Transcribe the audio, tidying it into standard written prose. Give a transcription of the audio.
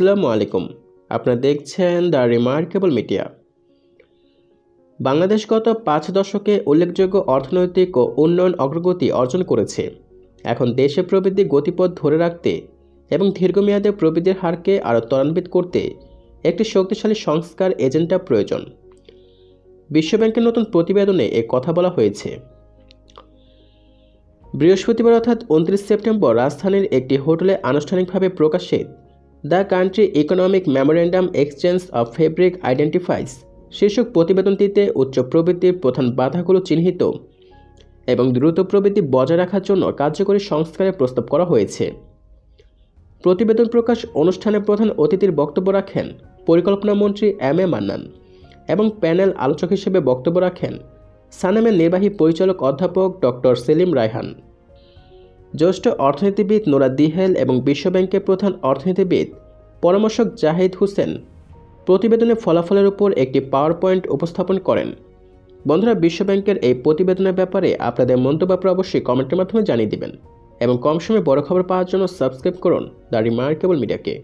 আসসালামু আলাইকুম। আপনারা দেখছেন দ্য রিমার্কেবল মিডিয়া। বাংলাদেশ গত 5 দশকে উল্লেখযোগ্য অর্থনৈতিক ও উন্নয়ন অগ্রগতি অর্জন করেছে। এখন দেশে প্রবৃদ্ধির গতিপথ ধরে রাখতে এবং দীর্ঘমেয়াদে প্রবৃদ্ধির হারকে আরও ত্বরান্বিত করতে একটি শক্তিশালী সংস্কার এজেন্ডা প্রয়োজন। বিশ্বব্যাংকের নতুন প্রতিবেদনে এ কথা বলা হয়েছে। বৃহস্পতিবার অর্থাৎ 29 সেপ্টেম্বর রাজধানীর একটি হোটেলে আনুষ্ঠানিকভাবে প্রকাশে the country economic memorandum exchange of fabric identifies শীর্ষক প্রতিবেদনটিতে উচ্চ প্রবৃদ্ধির প্রধান বাধাগুলো চিহ্নিত এবং দ্রুত প্রবৃদ্ধি বজায় রাখার জন্য কার্যকরী সংস্কারের প্রস্তাব করা হয়েছে। প্রতিবেদন প্রকাশ অনুষ্ঠানে প্রধান অতিথির বক্তব্য রাখেন পরিকল্পনা মন্ত্রী এম.এ. মান্নান এবং প্যানেল আলোচক হিসেবে বক্তব্য রাখেন সানেমের নির্বাহী পরিচালক অধ্যাপক ডক্টর সেলিম রায়হান, জ্যেষ্ঠ অর্থনীতিবিদ নোরা দিহেল এবং বিশ্বব্যাংকের প্রধান অর্থনীতিবিদ পরামর্শক জাহিদ হোসেন প্রতিবেদনের ফলাফলের উপর একটি পাওয়ার পয়েন্ট উপস্থাপন করেন। বন্ধুরা, বিশ্বব্যাংকের এই প্রতিবেদনের ব্যাপারে আপনাদের মন্তব্য অবশ্যই কমেন্টের মাধ্যমে জানিয়ে দিবেন এবং কম সময়ে বড় খবর পাওয়ার জন্য সাবস্ক্রাইব করুন দ্য রিমার্কেবল মিডিয়াকে।